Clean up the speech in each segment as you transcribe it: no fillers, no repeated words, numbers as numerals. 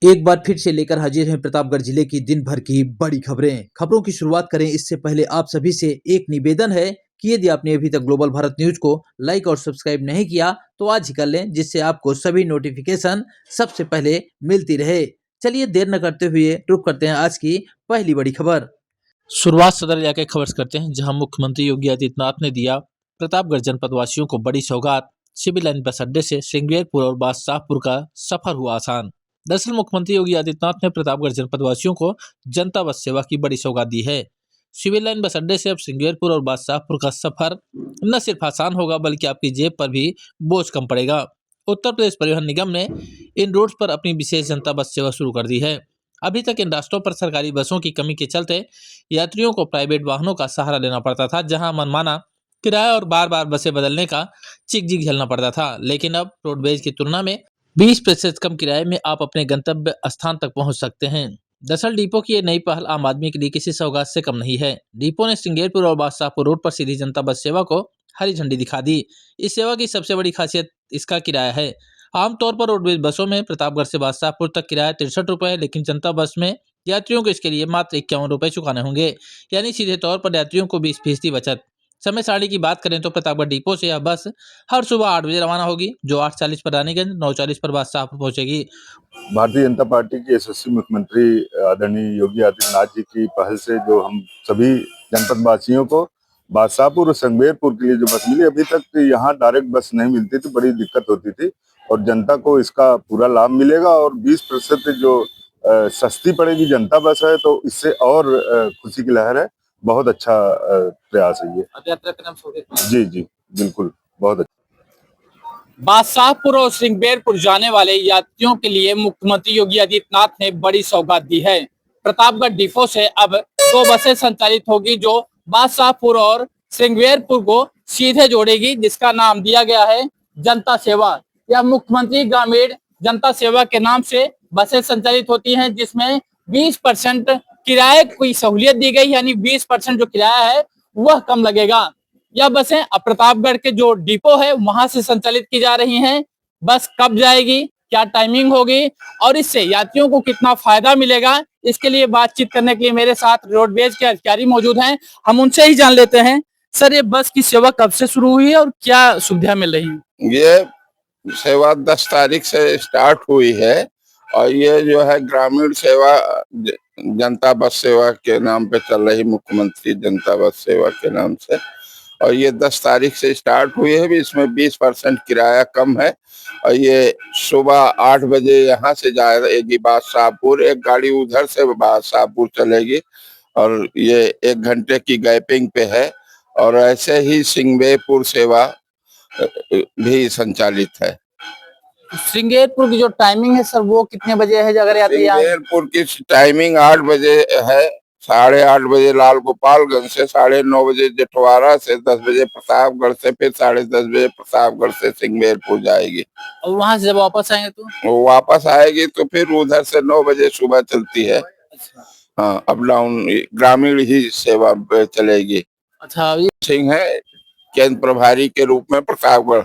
एक बार फिर से लेकर हाजिर हैं प्रतापगढ़ जिले की दिन भर की बड़ी खबरें। खबरों की शुरुआत करें इससे पहले आप सभी से एक निवेदन है कि यदि आपने अभी तक ग्लोबल भारत न्यूज को लाइक और सब्सक्राइब नहीं किया तो आज ही कर लें, जिससे आपको सभी नोटिफिकेशन सबसे पहले मिलती रहे। चलिए देर न करते हुए रुक करते हैं आज की पहली बड़ी खबर। शुरुआत सदर इलाके की खबर से करते हैं, जहां मुख्यमंत्री योगी आदित्यनाथ ने दिया प्रतापगढ़ जनपद वासियों को बड़ी सौगात। सिविल लाइन बस अड्डे से श्रृंगेरपुर और बादशाहपुर का सफर हुआ आसान। दरअसल मुख्यमंत्री योगी आदित्यनाथ ने प्रतापगढ़ जनपद वासियों को जनता बस सेवा की बड़ी सौगात दी है। सिविल लाइन बस अड्डे से अब श्रृंगेरपुर और बादशाहपुर का सफर न सिर्फ आसान होगा बल्कि आपकी जेब पर भी बोझ कम पड़ेगा। उत्तर प्रदेश परिवहन निगम ने इन रूट्स पर अपनी विशेष जनता बस सेवा शुरू कर दी है। अभी तक इन रास्तों पर सरकारी बसों की कमी के चलते यात्रियों को प्राइवेट वाहनों का सहारा लेना पड़ता था, जहां मनमाना किराया और बार बार बसें बदलने का चिक झेलना पड़ता था। लेकिन अब रोडवेज की तुलना में 20% कम किराए में आप अपने गंतव्य स्थान तक पहुंच सकते हैं। दरअसल डिपो की ये नई पहल आम आदमी के लिए किसी सौगात से कम नहीं है। डिपो ने श्रृंगेरपुर और बादशाहपुर रोड पर सीधी जनता बस सेवा को हरी झंडी दिखा दी। इस सेवा की सबसे बड़ी खासियत इसका किराया है। आमतौर पर रोडवेज बसों में प्रतापगढ़ से बादशाहपुर तक किराया 63 रुपये है, लेकिन जनता बस में यात्रियों को इसके लिए मात्र 51 रुपये चुकाने होंगे, यानी सीधे तौर पर यात्रियों को 20% बचत। समय सारणी की बात करें तो प्रतापगढ़ डिपो से यह बस हर सुबह 8 बजे रवाना होगी, जो 8:40 पर रानीगंज, 9:40 पर बादशाहपुर पहुंचेगी। भारतीय जनता पार्टी के यशस्वी मुख्यमंत्री आदरणीय योगी आदित्यनाथ जी की पहल से जो हम सभी जनपद वासियों को बादशाहपुर और संगमेरपुर के लिए जो बस मिली, अभी तक यहाँ डायरेक्ट बस नहीं मिलती थी, बड़ी दिक्कत होती थी और जनता को इसका पूरा लाभ मिलेगा और 20% जो सस्ती पड़ेगी जनता बस है, तो इससे और खुशी की लहर है। बहुत अच्छा प्रयास है ये। यात्रा का नाम जी जी बिल्कुल, बहुत अच्छा। बादशाहपुर और श्रृंगेरपुर जाने वाले यात्रियों के लिए मुख्यमंत्री योगी आदित्यनाथ ने बड़ी सौगात दी है। प्रतापगढ़ डिपो से अब 2 बसें संचालित होगी, जो बादशाहपुर और श्रृंगेरपुर को सीधे जोड़ेगी, जिसका नाम दिया गया है जनता सेवा। यह मुख्यमंत्री ग्रामीण जनता सेवा के नाम से बसें संचालित होती हैं, जिसमें 20% किराए की सहूलियत दी गई, यानी 20% जो किराया है वह कम लगेगा। यह बसें अब प्रतापगढ़ के जो डिपो है वहां से संचालित की जा रही हैं। बस कब जाएगी, क्या टाइमिंग होगी और इससे यात्रियों को कितना फायदा मिलेगा, इसके लिए बातचीत करने के लिए मेरे साथ रोडवेज के अधिकारी मौजूद हैं। हम उनसे ही जान लेते हैं। सर, ये बस की सेवा कब से शुरू हुई है और क्या सुविधा मिल रही है? ये सेवा 10 तारीख से स्टार्ट हुई है और ये जो है ग्रामीण सेवा जनता बस सेवा के नाम पे चल रही, मुख्यमंत्री जनता बस सेवा के नाम से, और ये 10 तारीख से स्टार्ट हुई है। भी इसमें 20% किराया कम है और ये सुबह 8 बजे यहाँ से जाएगी बादशाहपुर, एक गाड़ी उधर से बादशाहपुर चलेगी और ये 1 घंटे की गैपिंग पे है। और ऐसे ही श्रृंगेरपुर सेवा भी संचालित है। श्रृंगेरपुर की जो टाइमिंग है सर, वो कितने बजे है? अगर यात्री श्रृंगेरपुर की टाइमिंग 8 बजे है, 8:30 बजे लाल गोपालगंज से, 9:30 बजे जटवाड़ा से, 10 बजे प्रतापगढ़ से, फिर 10:30 बजे प्रतापगढ़ से श्रृंगेरपुर जाएगी। और वहां से जब वापस आएंगे तो वापस आएगी तो फिर उधर से 9 बजे सुबह चलती है। हाँ, अप डाउन ग्रामीण ही सेवा चलेगी। अच्छा, सिंह है केंद्र प्रभारी के रूप में प्रतापगढ़।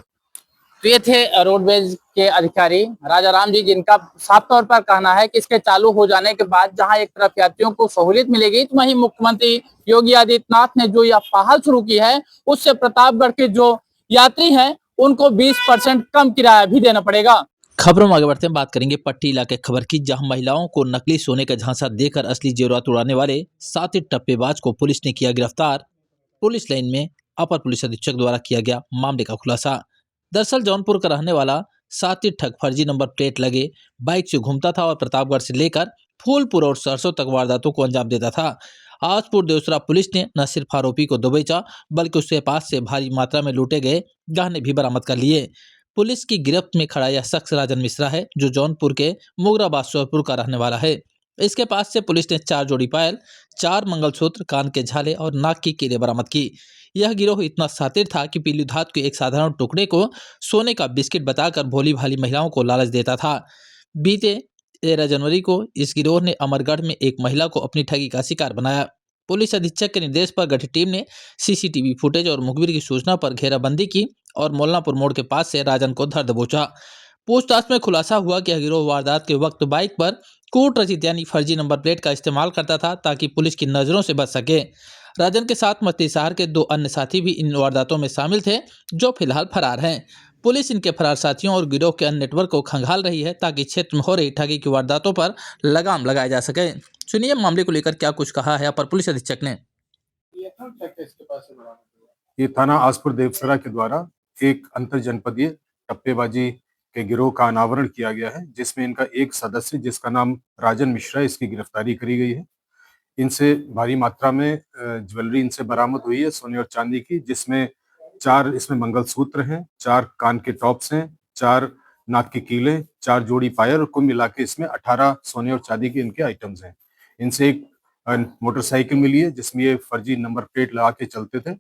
तो ये थे रोडवेज के अधिकारी राजा राम जी, जिनका साफ तौर पर कहना है कि इसके चालू हो जाने के बाद जहां एक तरफ यात्रियों को सहूलियत मिलेगी, तो वहीं मुख्यमंत्री योगी आदित्यनाथ ने जो यह पहल शुरू की है उससे प्रतापगढ़ के जो यात्री हैं उनको 20% कम किराया भी देना पड़ेगा। खबरों में आगे बढ़ते हैं, बात करेंगे पट्टी इलाके खबर की, जहां महिलाओं को नकली सोने का झांसा देकर असली जेवरात उड़ाने वाले 7 टप्पेबाज को पुलिस ने किया गिरफ्तार। पुलिस लाइन में अपर पुलिस अधीक्षक द्वारा किया गया मामले का खुलासा। दरअसल जौनपुर का रहने वाला साथी ठग फर्जी नंबर प्लेट लगे बाइक से घूमता था और प्रतापगढ़ से लेकर फूलपुर और सरसों तक वारदातों को अंजाम देता था। आजपुर देवसरा पुलिस ने न सिर्फ आरोपी को दबोचा बल्कि उसके पास से भारी मात्रा में लूटे गए गहने भी बरामद कर लिए। पुलिस की गिरफ्त में खड़ा यह शख्स राजन मिश्रा है, जो जौनपुर के मुगरा बादशाहपुर का रहने वाला है। इसके पास से पुलिस ने 4 जोड़ी पायल, 4 मंगलसूत्र, कान के झाले और नाक की कीलें बरामद की। यह गिरोह इतना शातिर था कि पीली धातु के एक साधारण टुकड़े को सोने का बिस्किट बताकर भोली भाली महिलाओं को लालच देता था। बीते 13 जनवरी को इस गिरोह ने अमरगढ़ में एक महिला को अपनी ठगी का शिकार बनाया। पुलिस अधीक्षक के निर्देश पर गठित टीम ने सीसीटीवी फुटेज और मुखबिर की सूचना पर घेराबंदी की और मोलनापुर मोड़ के पास से राजन को धर दबोचा। पूछताछ में खुलासा हुआ कि यह गिरोह वारदात के वक्त बाइक पर कोर्ट रचित यानी फर्जी नंबर प्लेट का इस्तेमाल करता था ताकि पुलिस की नजरों से बच सके। राजन के साथ मछली शहर के 2 अन्य साथी भी इन वारदातों में शामिल थे, जो फिलहाल फरार हैं। पुलिस इनके फरार साथियों और गिरोह के अन्य नेटवर्क को खंगाल रही है ताकि क्षेत्र में हो रही ठगी की वारदातों पर लगाम लगाया जा सके। सुनिए मामले को लेकर क्या कुछ कहा है अपर पुलिस अधीक्षक ने। ये थाना आसपुर देवसरा के द्वारा एक अंतर जनपदीय टप्पेबाजी के गिरोह का अनावरण किया गया है, जिसमें इनका एक सदस्य जिसका नाम राजन मिश्रा है, इसकी गिरफ्तारी करी गई है। इनसे भारी मात्रा में ज्वेलरी इनसे बरामद हुई है, सोने और चांदी की, जिसमें 4 इसमें मंगलसूत्र हैं, 4 कान के टॉप्स हैं, 4 नाक के कीले, 4 जोड़ी पायल और कुल मिला के इसमें 18 सोने और चांदी के इनके आइटम्स हैं। इनसे एक मोटरसाइकिल मिली है जिसमें ये फर्जी नंबर प्लेट लगा के चलते थे।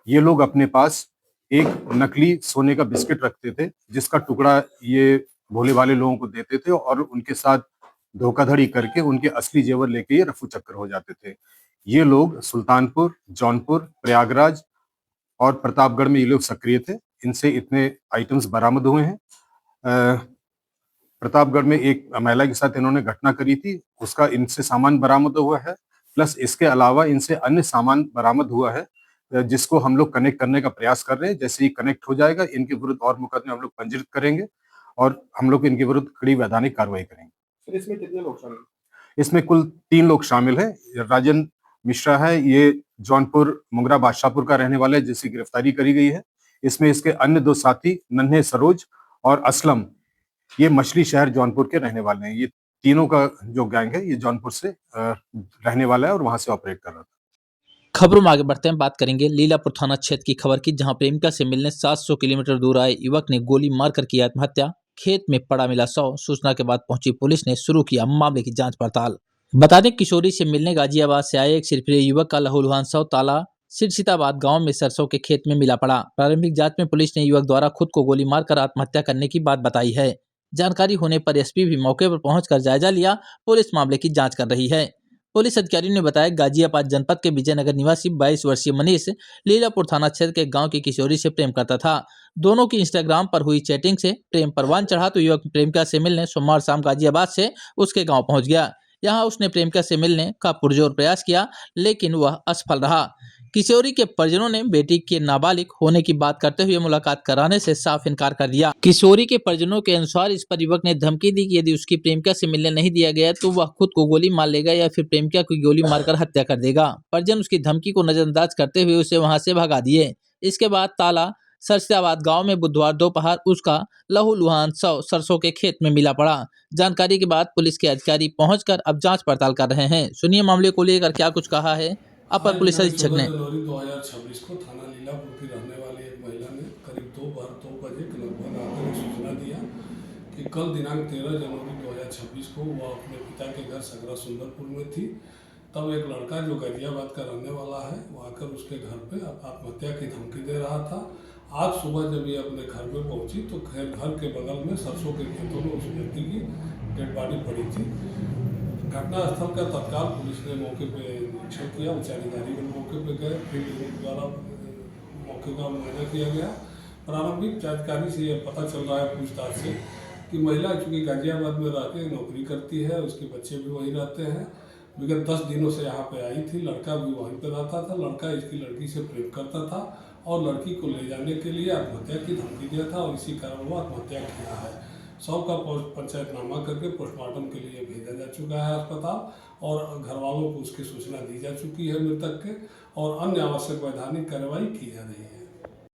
ये लोग अपने पास एक नकली सोने का बिस्किट रखते थे, जिसका टुकड़ा ये भोले वाले लोगों को देते थे और उनके साथ धोखाधड़ी करके उनके असली जेवर लेके ये रफू चक्कर हो जाते थे। ये लोग सुल्तानपुर, जौनपुर, प्रयागराज और प्रतापगढ़ में ये लोग सक्रिय थे। इनसे इतने आइटम्स बरामद हुए हैं। प्रतापगढ़ में एक महिला के साथ इन्होंने घटना करी थी, उसका इनसे सामान बरामद हुआ है, प्लस इसके अलावा इनसे अन्य सामान बरामद हुआ है, जिसको हम लोग कनेक्ट करने का प्रयास कर रहे हैं। जैसे ही कनेक्ट हो जाएगा, इनके विरुद्ध और मुकदमे हम लोग पंजीकृत करेंगे और हम लोग इनके विरुद्ध कड़ी वैधानिक कार्रवाई करेंगे। फिर इसमें कितने लोग शामिल? इसमें कुल 3 लोग शामिल हैं। राजन मिश्रा है, ये जौनपुर मुंगरा बादशाहपुर का रहने वाला है, जिसकी गिरफ्तारी करी गई है। इसमें इसके अन्य 2 साथी नन्हे सरोज और असलम, ये मछली शहर जौनपुर के रहने वाले हैं। ये तीनों का जो गैंग है, ये जौनपुर से रहने वाला है और वहां से ऑपरेट कर रहा था। खबरों में आगे बढ़ते हैं, बात करेंगे लीलापुर थाना क्षेत्र की खबर की, जहां प्रेमिका से मिलने 700 किलोमीटर दूर आए युवक ने गोली मारकर की आत्महत्या। खेत में पड़ा मिला शव। सूचना के बाद पहुंची पुलिस ने शुरू किया मामले की जांच पड़ताल। बता दें, किशोरी से मिलने गाजियाबाद से आए एक सिरफिरे युवक का लहूलुहान शव ताला सिरसिताबाद गांव में सरसों के खेत में मिला पड़ा। प्रारंभिक जांच में पुलिस ने युवक द्वारा खुद को गोली मारकर आत्महत्या करने की बात बताई है। जानकारी होने पर एसपी भी मौके पर पहुंचकर जायजा लिया। पुलिस मामले की जांच कर रही है। पुलिस अधिकारियों ने बताया, गाजियाबाद जनपद के विजयनगर निवासी 22 वर्षीय मनीष लीलापुर थाना क्षेत्र के गांव की किशोरी से प्रेम करता था। दोनों की इंस्टाग्राम पर हुई चैटिंग से प्रेम परवान चढ़ा तो युवक प्रेमिका से मिलने सोमवार शाम गाजियाबाद से उसके गांव पहुंच गया। यहां उसने प्रेमिका से मिलने का पुरजोर प्रयास किया, लेकिन वह असफल रहा। किशोरी के परिजनों ने बेटी के नाबालिग होने की बात करते हुए मुलाकात कराने से साफ इनकार कर दिया। किशोरी के परिजनों के अनुसार इस पर युवक ने धमकी दी कि यदि उसकी प्रेमिका से मिलने नहीं दिया गया तो वह खुद को गोली मार लेगा या फिर प्रेमिका को गोली मारकर हत्या कर देगा। परिजन उसकी धमकी को नजरअंदाज करते हुए उसे वहां से भगा दिए। इसके बाद ताला सरसियाबाद गांव में बुधवार दोपहर उसका लहूलुहान शव सरसों के खेत में मिला पड़ा। जानकारी के बाद पुलिस के अधिकारी पहुंचकर अब जांच पड़ताल कर रहे हैं। सुनिए मामले को लेकर क्या कुछ कहा है अपर पुलिस अधीक्षक ने। जनवरी 2026 को थाना लीलापुर की रहने वाली एक महिला ने करीब 2 बजे के लगभग आकर एक सूचना दिया कि कल दिनांक 13 जनवरी 2026 को वह अपने पिता के घर सगरा सुंदरपुर में थी। तब एक लड़का जो गाजियाबाद का रहने वाला है वो आकर उसके घर पे आत्महत्या की धमकी दे रहा था। आज सुबह जब ये अपने घर में पहुंची तो घर के बगल में सरसों के खेतों में उस व्यक्ति की डेड बॉडी पड़ी थी। घटनास्थल का तत्काल पुलिस ने मौके पे निरीक्षण किया, उच्चाधिकारी मौके पे गए, फील्ड ग्रुप द्वारा मौके का मुआयना किया गया। प्रारंभिक जानकारी से यह पता चल रहा है पूछताछ से कि महिला चूँकि गाजियाबाद में रह के नौकरी करती है, उसके बच्चे भी वहीं रहते हैं। विगत 10 दिनों से यहाँ पे आई थी, लड़का भी वहीं पर रहता था। लड़का इसकी लड़की से प्रेम करता था और लड़की को ले जाने के लिए आत्महत्या की धमकी दिया था और इसी कारण वो आत्महत्या किया है। शव का पंचायतनामा करके पोस्टमार्टम के लिए भेजा जा चुका है अस्पताल और घर वालों को उसकी सूचना दी जा चुकी है मृतक के, और अन्य आवश्यक वैधानिक कार्रवाई की जा रही है।